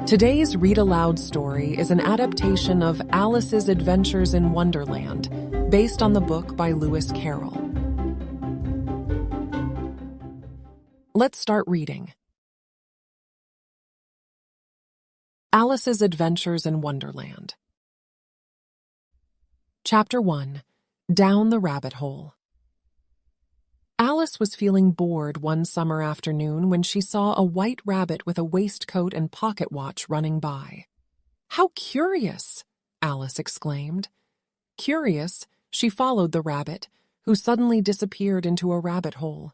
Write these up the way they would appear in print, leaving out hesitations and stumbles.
Today's Read Aloud story is an adaptation of Alice's Adventures in Wonderland, based on the book by Lewis Carroll. Let's start reading. Alice's Adventures in Wonderland. Chapter 1. Down the Rabbit Hole. Alice was feeling bored one summer afternoon when she saw a white rabbit with a waistcoat and pocket watch running by. "How curious!" Alice exclaimed. Curious, she followed the rabbit, who suddenly disappeared into a rabbit hole.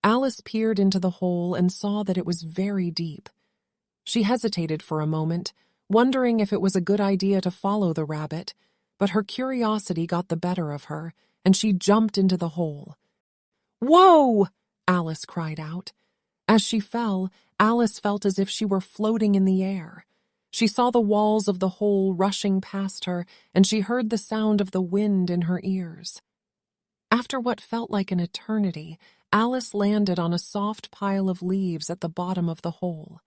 Alice peered into the hole and saw that it was very deep. She hesitated for a moment, wondering if it was a good idea to follow the rabbit, but her curiosity got the better of her, and she jumped into the hole. "Whoa!" Alice cried out. As she fell, Alice felt as if she were floating in the air. She saw the walls of the hole rushing past her, and she heard the sound of the wind in her ears. After what felt like an eternity, Alice landed on a soft pile of leaves at the bottom of the hole.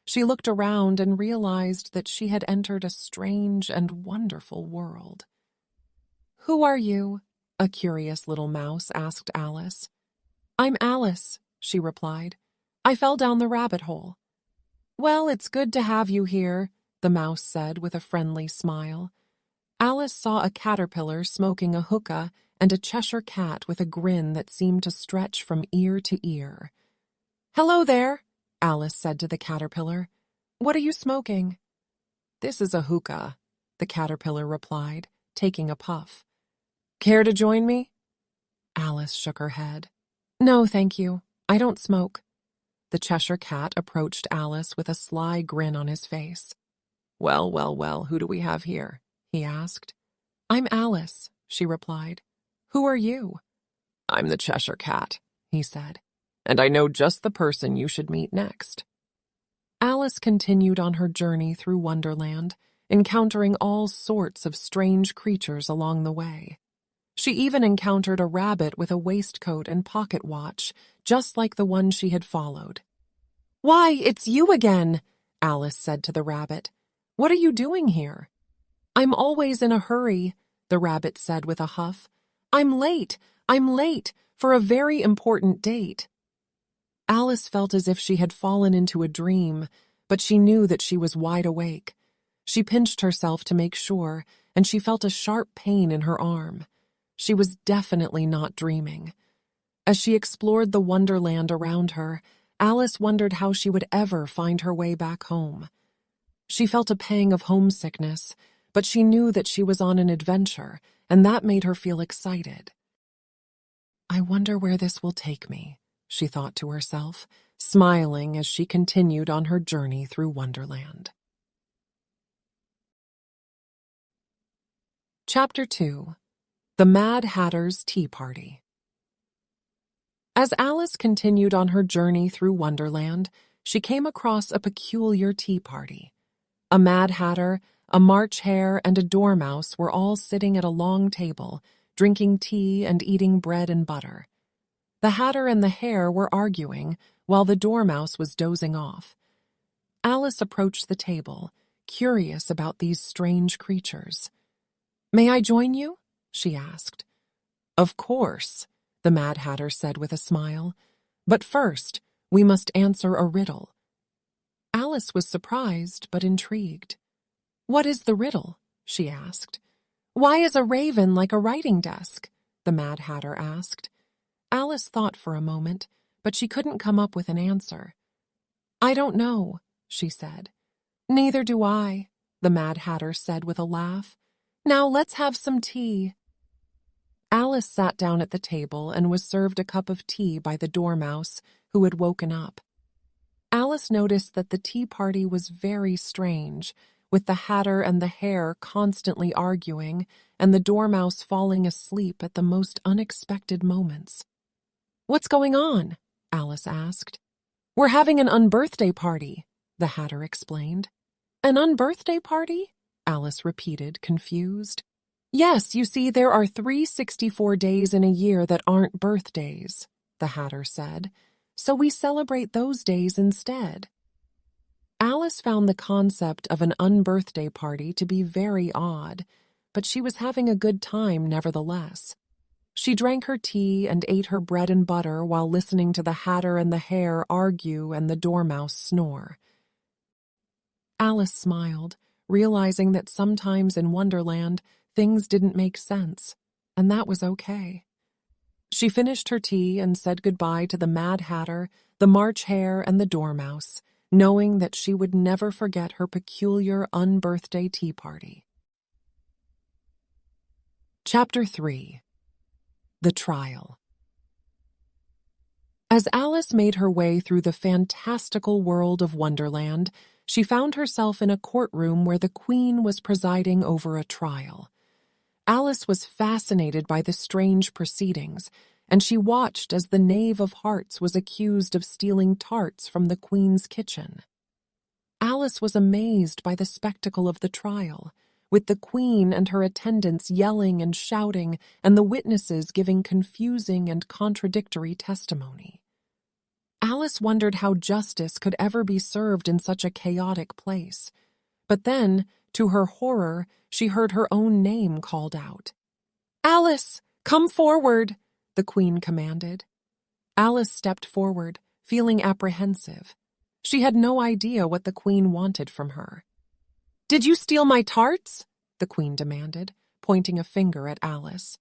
She looked around and realized that she had entered a strange and wonderful world. "Who are you?" a curious little mouse asked Alice. "I'm Alice," she replied. "I fell down the rabbit hole." "Well, it's good to have you here," the mouse said with a friendly smile. Alice saw a caterpillar smoking a hookah and a Cheshire cat with a grin that seemed to stretch from ear to ear. "Hello there," Alice said to the caterpillar. "What are you smoking?" "This is a hookah," the caterpillar replied, taking a puff. "Care to join me?" Alice shook her head. "No, thank you. I don't smoke." The Cheshire cat approached Alice with a sly grin on his face. Well, who do we have here?" he asked. "I'm Alice," she replied. "Who are you?" "I'm the Cheshire cat," he said, "and I know just the person you should meet next." Alice continued on her journey through Wonderland, encountering all sorts of strange creatures along the way. She even encountered a rabbit with a waistcoat and pocket watch, just like the one she had followed. "Why, it's you again," Alice said to the rabbit. "What are you doing here?" "I'm always in a hurry," the rabbit said with a huff. I'm late for a very important date." Alice felt as if she had fallen into a dream, but she knew that she was wide awake. She pinched herself to make sure, and she felt a sharp pain in her arm. She was definitely not dreaming. As she explored the wonderland around her, Alice wondered how she would ever find her way back home. She felt a pang of homesickness, but she knew that she was on an adventure, and that made her feel excited. "I wonder where this will take me," she thought to herself, smiling as she continued on her journey through Wonderland. Chapter 2. The Mad Hatter's Tea Party. As Alice continued on her journey through Wonderland, she came across a peculiar tea party. A Mad Hatter, a March Hare, and a Dormouse were all sitting at a long table, drinking tea and eating bread and butter. The Hatter and the Hare were arguing, while the Dormouse was dozing off. Alice approached the table, curious about these strange creatures. "May I join you?" she asked. "Of course," the Mad Hatter said with a smile. "But first, we must answer a riddle." Alice was surprised but intrigued. "What is the riddle?" she asked. "Why is a raven like a writing desk?" the Mad Hatter asked. Alice thought for a moment, but she couldn't come up with an answer. "I don't know," she said. "Neither do I," the Mad Hatter said with a laugh. "Now let's have some tea." Alice sat down at the table and was served a cup of tea by the Dormouse, who had woken up. Alice noticed that the tea party was very strange, with the Hatter and the Hare constantly arguing and the Dormouse falling asleep at the most unexpected moments. "What's going on?" Alice asked. "We're having an unbirthday party," the Hatter explained. "An unbirthday party?" Alice repeated, confused. "Yes, you see, there are 364 days in a year that aren't birthdays," the Hatter said, "so we celebrate those days instead." Alice found the concept of an unbirthday party to be very odd, but she was having a good time nevertheless. She drank her tea and ate her bread and butter while listening to the Hatter and the Hare argue and the Dormouse snore. Alice smiled, realizing that sometimes in Wonderland things didn't make sense, and that was okay. She finished her tea and said goodbye to the Mad Hatter, the March Hare, and the Dormouse, knowing that she would never forget her peculiar unbirthday tea party. Chapter 3. The Trial. As Alice made her way through the fantastical world of Wonderland, she found herself in a courtroom where the Queen was presiding over a trial. Alice was fascinated by the strange proceedings, and she watched as the Knave of Hearts was accused of stealing tarts from the Queen's kitchen. Alice was amazed by the spectacle of the trial, with the Queen and her attendants yelling and shouting and the witnesses giving confusing and contradictory testimony. Alice wondered how justice could ever be served in such a chaotic place. But then, to her horror, she heard her own name called out. "Alice, come forward," the Queen commanded. Alice stepped forward, feeling apprehensive. She had no idea what the Queen wanted from her. "Did you steal my tarts?" the Queen demanded, pointing a finger at Alice.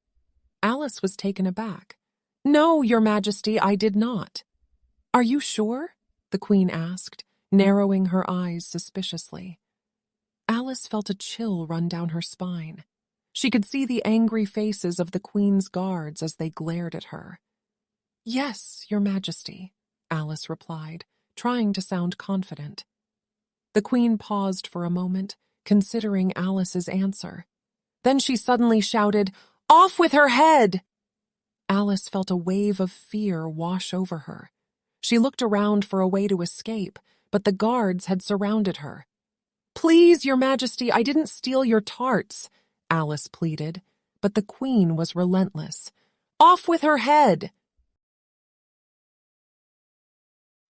Alice was taken aback. "No, Your Majesty, I did not." "Are you sure?" the Queen asked, narrowing her eyes suspiciously. Alice felt a chill run down her spine. She could see the angry faces of the Queen's guards as they glared at her. "Yes, Your Majesty," Alice replied, trying to sound confident. The Queen paused for a moment, considering Alice's answer. Then she suddenly shouted, "Off with her head!" Alice felt a wave of fear wash over her. She looked around for a way to escape, but the guards had surrounded her. "Please, Your Majesty, I didn't steal your tarts," Alice pleaded, but the Queen was relentless. "Off with her head!"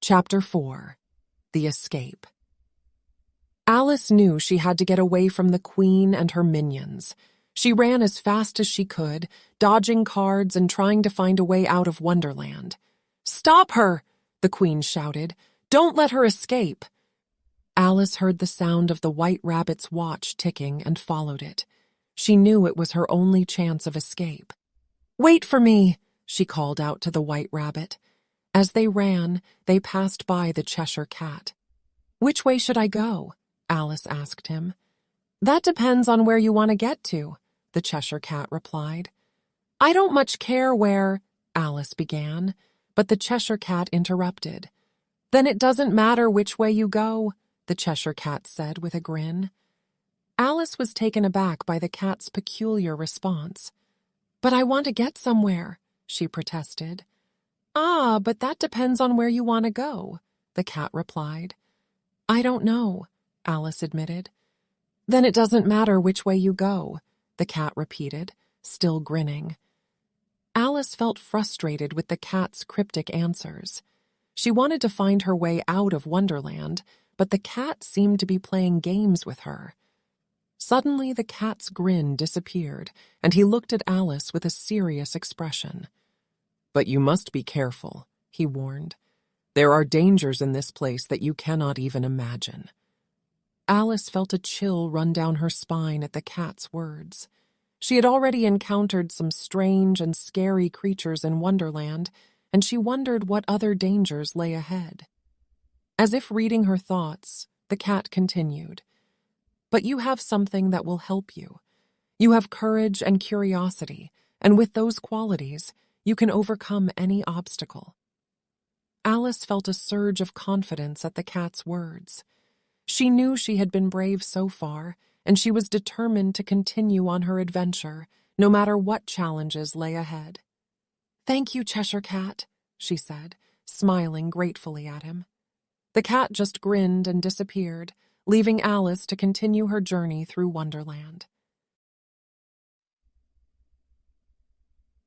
Chapter 4. The Escape. Alice knew she had to get away from the Queen and her minions. She ran as fast as she could, dodging cards and trying to find a way out of Wonderland. "Stop her!" the Queen shouted. "Don't let her escape!" Alice heard the sound of the White Rabbit's watch ticking and followed it. She knew it was her only chance of escape. "Wait for me!" she called out to the White Rabbit. As they ran, they passed by the Cheshire Cat. "Which way should I go?" Alice asked him. "That depends on where you want to get to," the Cheshire Cat replied. "I don't much care where," Alice began, but the Cheshire Cat interrupted. "Then it doesn't matter which way you go," the Cheshire Cat said with a grin. Alice was taken aback by the cat's peculiar response. "But I want to get somewhere," she protested. "Ah, but that depends on where you want to go," the cat replied. "I don't know," Alice admitted. "Then it doesn't matter which way you go," the cat repeated, still grinning. Alice felt frustrated with the cat's cryptic answers. She wanted to find her way out of Wonderland, but the cat seemed to be playing games with her. Suddenly, the cat's grin disappeared, and he looked at Alice with a serious expression. "But you must be careful," he warned. "There are dangers in this place that you cannot even imagine." Alice felt a chill run down her spine at the cat's words. She had already encountered some strange and scary creatures in Wonderland, and she wondered what other dangers lay ahead. As if reading her thoughts, the cat continued, "But you have something that will help you. You have courage and curiosity, and with those qualities, you can overcome any obstacle." Alice felt a surge of confidence at the cat's words. She knew she had been brave so far, and she was determined to continue on her adventure, no matter what challenges lay ahead. "Thank you, Cheshire Cat," she said, smiling gratefully at him. The cat just grinned and disappeared, leaving Alice to continue her journey through Wonderland.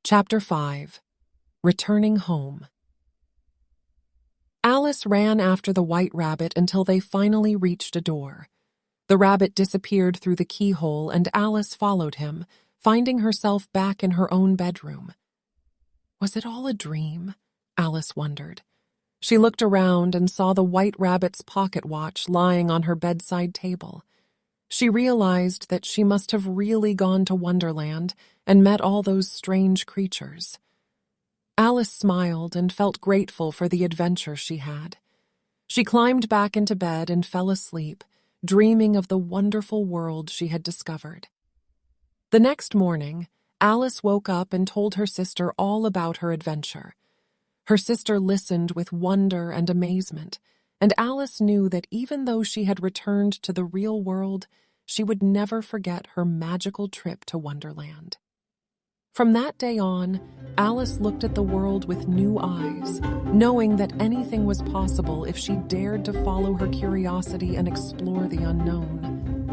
Chapter 5. Returning Home. Alice ran after the white rabbit until they finally reached a door. The rabbit disappeared through the keyhole and Alice followed him, finding herself back in her own bedroom. Was it all a dream? Alice wondered. She looked around and saw the white rabbit's pocket watch lying on her bedside table. She realized that she must have really gone to Wonderland and met all those strange creatures. Alice smiled and felt grateful for the adventure she had. She climbed back into bed and fell asleep, dreaming of the wonderful world she had discovered. The next morning, Alice woke up and told her sister all about her adventure. Her sister listened with wonder and amazement, and Alice knew that even though she had returned to the real world, she would never forget her magical trip to Wonderland. From that day on, Alice looked at the world with new eyes, knowing that anything was possible if she dared to follow her curiosity and explore the unknown.